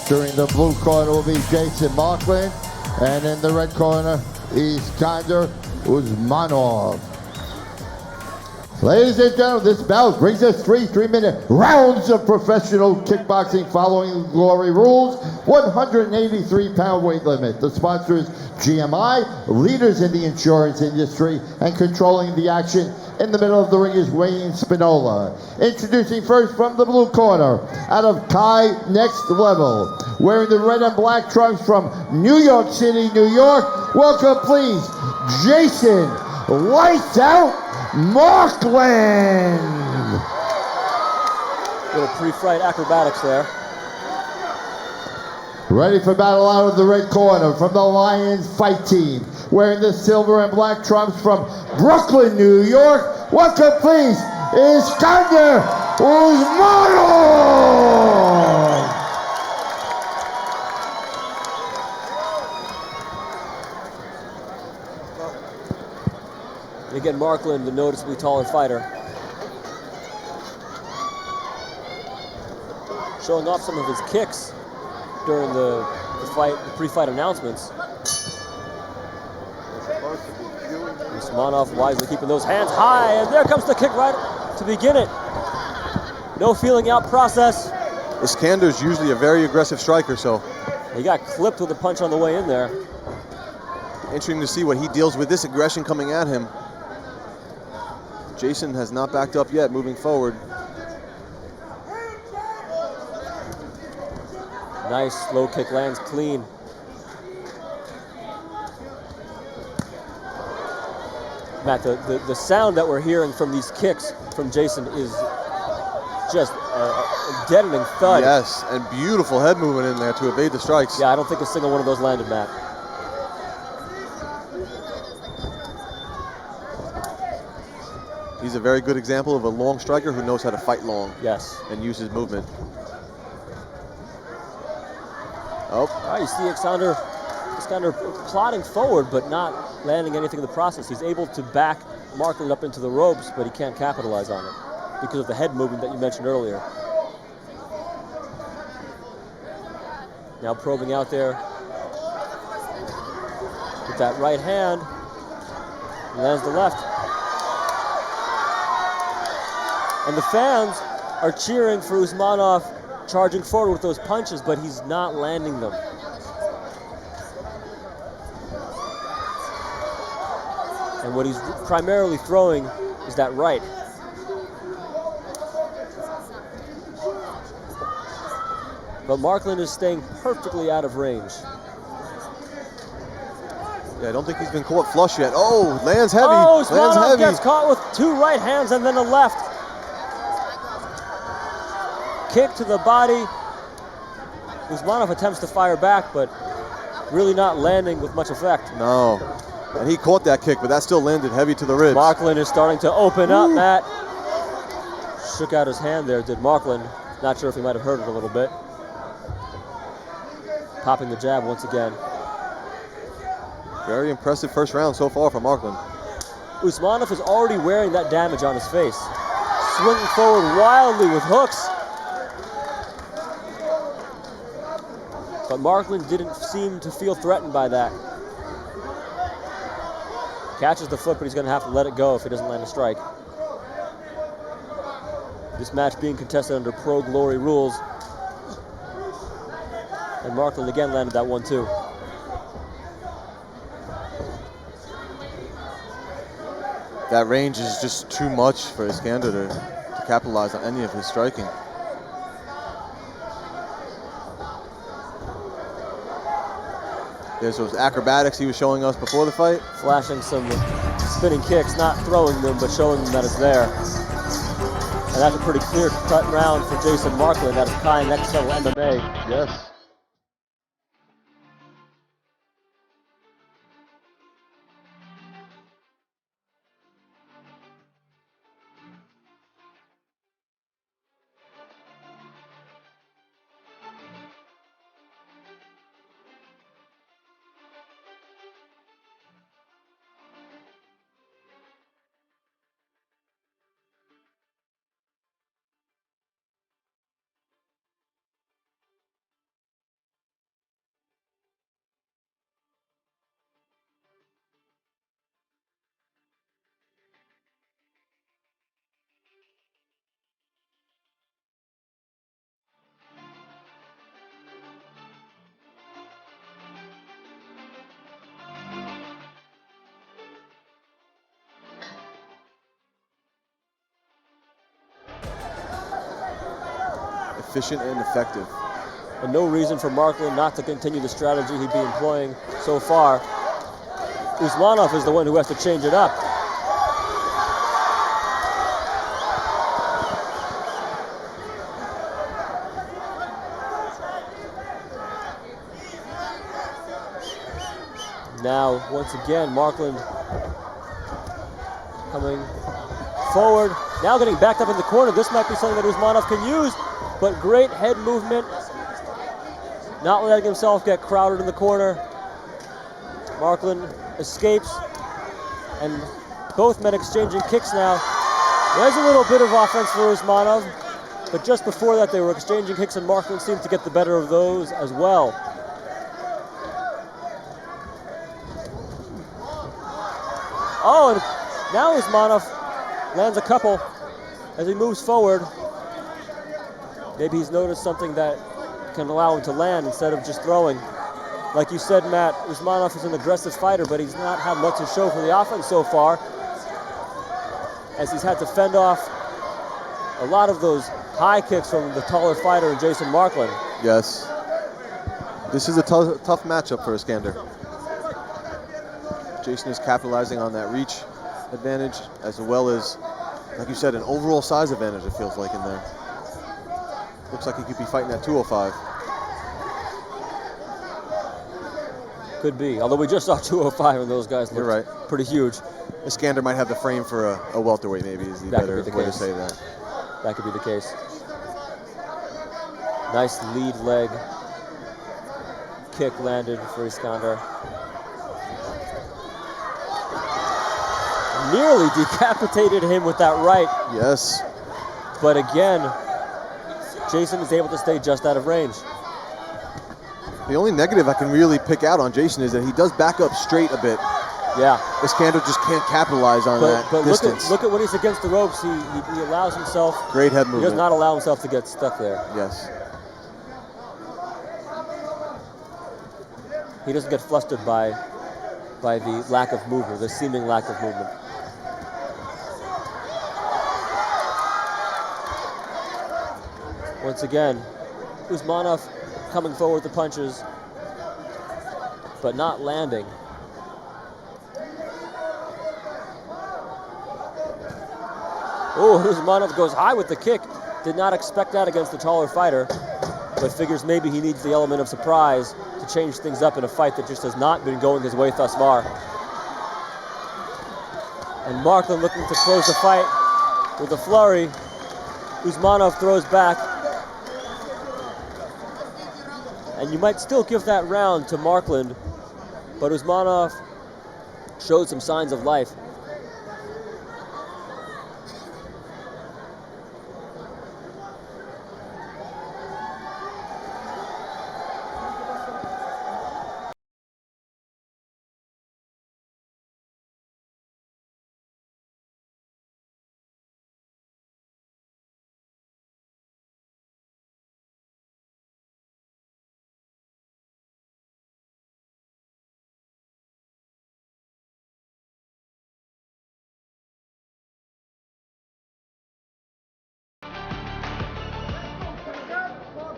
During the blue corner will be Jason Markland, and in the red corner, Iskander Usmanov. Ladies and gentlemen, this bout brings us three 3-minute rounds of professional kickboxing following glory rules. 183-pound weight limit. The sponsor is GMI, leaders in the insurance industry, and controlling the action in the middle of the ring is Wayne Spinola. Introducing first from the blue corner, out of Kai Next Level, wearing the red and black trunks from New York City, New York. Welcome, please, Jason Lights Out Markland. Little pre-fight acrobatics there. Ready for battle out of the red corner from the Lions Fight Team, wearing the silver and black trunks from Brooklyn, New York. Welcome, please, Iskander Usmanov. Again, Markland, the noticeably taller fighter. Showing off some of his kicks during the pre-fight announcements. Usmanov wisely keeping those hands high, and there comes the kick right to begin it. No feeling out process. Iskander's usually a very aggressive striker, so he got clipped with a punch on the way in there. Interesting to see what he deals with this aggression coming at him. Jason has not backed up yet, moving forward. Nice low kick, lands clean. Matt, the sound that we're hearing from these kicks from Jason is just a deadening thud. Yes, and beautiful head movement in there to evade the strikes. Yeah, I don't think a single one of those landed, Matt. He's a very good example of a long striker who knows how to fight long. Yes. And use his movement. Oh. You see Iskander plodding forward, but not landing anything in the process. He's able to back Markland up into the ropes, but he can't capitalize on it because of the head movement that you mentioned earlier. Now probing out there with that right hand. He lands the left. And the fans are cheering for Usmanov charging forward with those punches, but he's not landing them. And what he's primarily throwing is that right. But Markland is staying perfectly out of range. Yeah, I don't think he's been caught flush yet. Oh, lands heavy. Oh, lands Usmanov heavy. gets caught with two right hands and then a left. Kick to the body. Usmanov attempts to fire back, but really not landing with much effect. No, and he caught that kick, but that still landed heavy to the ribs. Markland is starting to open up, Matt. Shook out his hand there, did Markland. Not sure if he might have hurt it a little bit. Popping the jab once again. Very impressive first round so far from Markland. Usmanov is already wearing that damage on his face. Swinging forward wildly with hooks. But Markland didn't seem to feel threatened by that. Catches the foot, but he's going to have to let it go if he doesn't land a strike. This match being contested under pro glory rules. And Markland again landed that one too. That range is just too much for Iskander to capitalize on any of his striking. There's those acrobatics he was showing us before the fight. Flashing some spinning kicks, not throwing them, but showing them that it's there. And that's a pretty clear-cut round for Jason Markland out of Kai Next Level MMA. Yes. efficient and effective. And no reason for Markland not to continue the strategy he'd be employing so far. Usmanov is the one who has to change it up. Now, once again, Markland coming forward. Now getting backed up in the corner. This might be something that Usmanov can use, but great head movement. Not letting himself get crowded in the corner. Markland escapes, and both men exchanging kicks now. There's a little bit of offense for Usmanov, but just before that they were exchanging kicks, and Markland seemed to get the better of those as well. Oh, and now Usmanov lands a couple as he moves forward. Maybe he's noticed something that can allow him to land instead of just throwing. Like you said, Matt, Usmanov is an aggressive fighter, but he's not had much to show for the offense so far, as he's had to fend off a lot of those high kicks from the taller fighter in Jason Markland. Yes. This is a tough matchup for Iskander. Jason is capitalizing on that reach advantage, as well as, like you said, an overall size advantage, it feels like, in there. Looks like he could be fighting at 205. Could be, although we just saw 205 and those guys looked right. pretty huge. Iskander might have the frame for a welterweight, maybe, is the better way to say that. That could be the case. Nice lead leg kick landed for Iskander. Nearly decapitated him with that right. Yes. But again, Jason is able to stay just out of range. The only negative I can really pick out on Jason is that he does back up straight a bit. Yeah. Iskander just can't capitalize on that distance. Look at when he's against the ropes, he allows himself. Great head movement. He does not allow himself to get stuck there. Yes. He doesn't get flustered by the lack of movement, the seeming lack of movement. Once again, Usmanov coming forward with the punches, but not landing. Oh, Usmanov goes high with the kick. Did not expect that against the taller fighter, but figures maybe he needs the element of surprise to change things up in a fight that just has not been going his way thus far. And Markland looking to close the fight with a flurry. Usmanov throws back. And you might still give that round to Markland, but Usmanov showed some signs of life.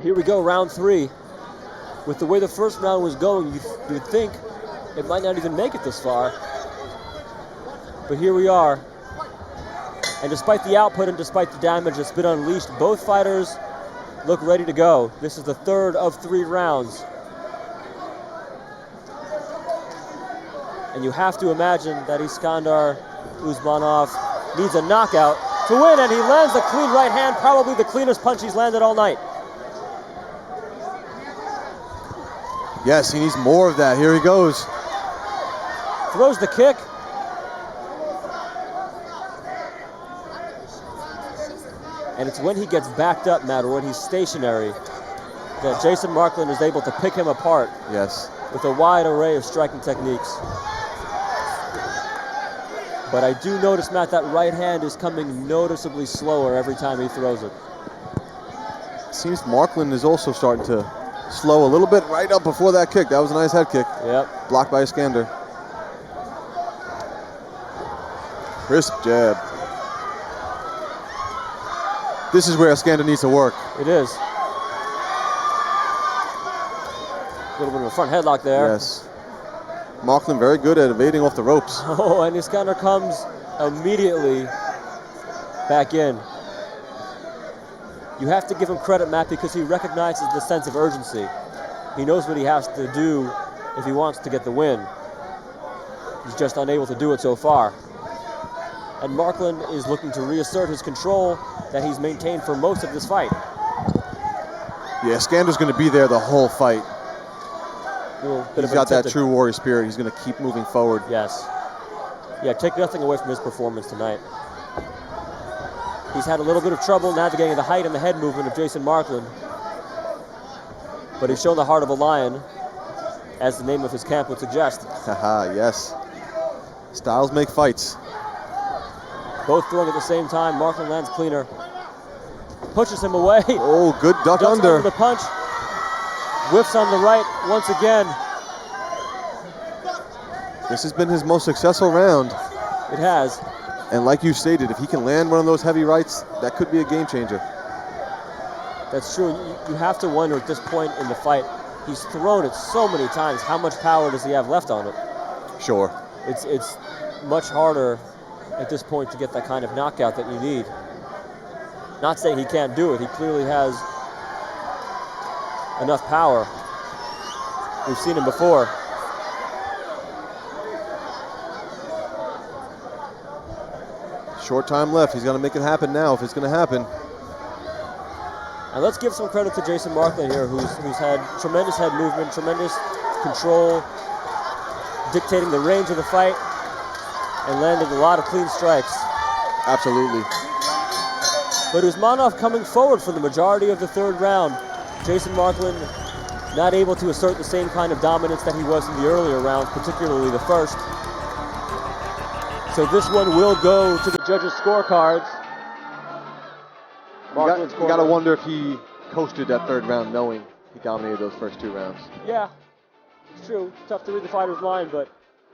Here we go, round three. With the way the first round was going, you'd think it might not even make it this far. But here we are. And despite the output and despite the damage that's been unleashed, both fighters look ready to go. This is the third of 3 rounds. And you have to imagine that Iskander Usmanov needs a knockout to win, and he lands a clean right hand, probably the cleanest punch he's landed all night. Yes, he needs more of that. Here he goes. Throws the kick. And it's when he gets backed up, Matt, or when he's stationary, that Jason Markland is able to pick him apart. Yes. With a wide array of striking techniques. But I do notice, Matt, that right hand is coming noticeably slower every time he throws it. Seems Markland is also starting to slow a little bit right up before that kick. That was a nice head kick. Yep. Blocked by Iskander. Crisp jab. This is where Iskander needs to work. It is. A little bit of a front headlock there. Yes. Markland very good at evading off the ropes. Oh, and Iskander comes immediately back in. You have to give him credit, Matt, because he recognizes the sense of urgency. He knows what he has to do if he wants to get the win. He's just unable to do it so far. And Markland is looking to reassert his control that he's maintained for most of this fight. Yeah, Iskander's going to be there the whole fight. He's got that true warrior spirit. He's going to keep moving forward. Yes. Yeah, take nothing away from his performance tonight. He's had a little bit of trouble navigating the height and the head movement of Jason Markland. But he's shown the heart of a lion, as the name of his camp would suggest. Haha, yes. Styles make fights. Both throwing at the same time. Markland lands cleaner. Pushes him away. Oh, good duck Ducks under. the punch. Whiffs on the right once again. This has been his most successful round. It has. And like you stated, if he can land one of those heavy rights, that could be a game changer. That's true. You have to wonder at this point in the fight, he's thrown it so many times. How much power does he have left on it? Sure. It's much harder at this point to get that kind of knockout that you need. Not saying he can't do it. He clearly has enough power. We've seen him before. Short time left. He's going to make it happen now if it's going to happen. And let's give some credit to Jason Markland here, who's had tremendous head movement, tremendous control, dictating the range of the fight, and landing a lot of clean strikes. Absolutely. But Usmanov coming forward for the majority of the third round. Jason Markland not able to assert the same kind of dominance that he was in the earlier rounds, particularly the first. So this one will go to the judges' scorecards. You got to wonder if he coasted that third round knowing he dominated those first two rounds. Yeah, it's true. Tough to read the fighter's mind, but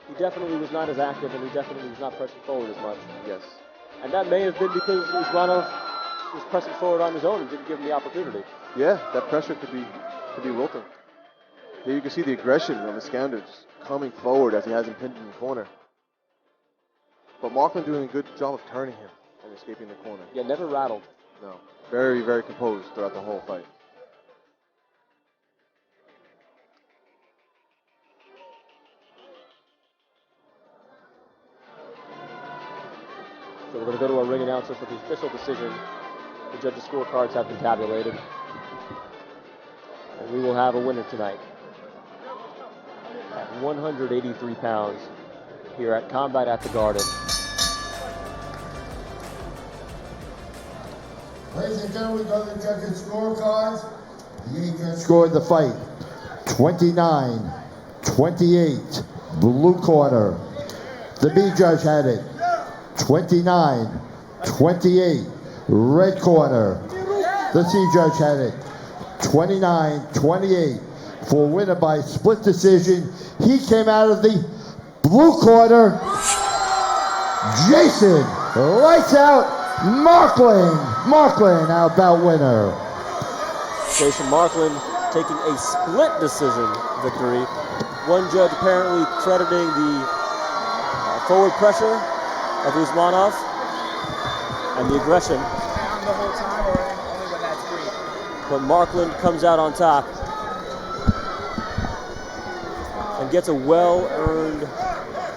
he definitely was not as active and he definitely was not pressing forward as much. Yes. And that may have been because Usmanov was pressing forward on his own and didn't give him the opportunity. Yeah, that pressure could be wilting. Here you can see the aggression of Iskander just coming forward as he has him pinned in the corner. But Markland doing a good job of turning him and escaping the corner. Yeah, never rattled. No, very, very composed throughout the whole fight. So we're going to go to our ring announcer for the official decision. The judges' scorecards have been tabulated. And we will have a winner tonight. At 183 pounds here at Combat at the Garden. Ladies and gentlemen, we go to the judges' scorecards. The A judge scored the fight 29-28, blue corner. The B judge had it 29-28, red corner. The C judge had it 29-28 for winner by split decision. He came out of the blue corner. Jason, lights out. Markland, our bout winner. Jason Markland taking a split decision victory. One judge apparently crediting the forward pressure of Usmanov and the aggression. Down the whole time or only when that's brief? But Markland comes out on top and gets a well-earned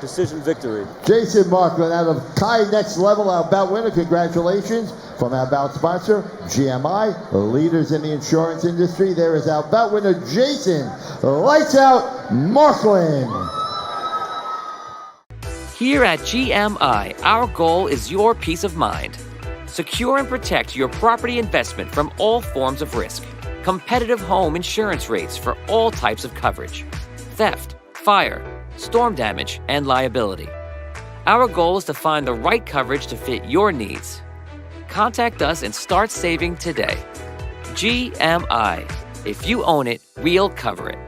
decision victory. Jason Markland out of Kai Next Level, our bout winner. Congratulations from our bout sponsor, GMI, leaders in the insurance industry. There is our bout winner, Jason Lights Out Markland. Here at GMI, our goal is your peace of mind. Secure and protect your property investment from all forms of risk. Competitive home insurance rates for all types of coverage. Theft, fire, storm damage, and liability. Our goal is to find the right coverage to fit your needs. Contact us and start saving today. GMI. If you own it, we'll cover it.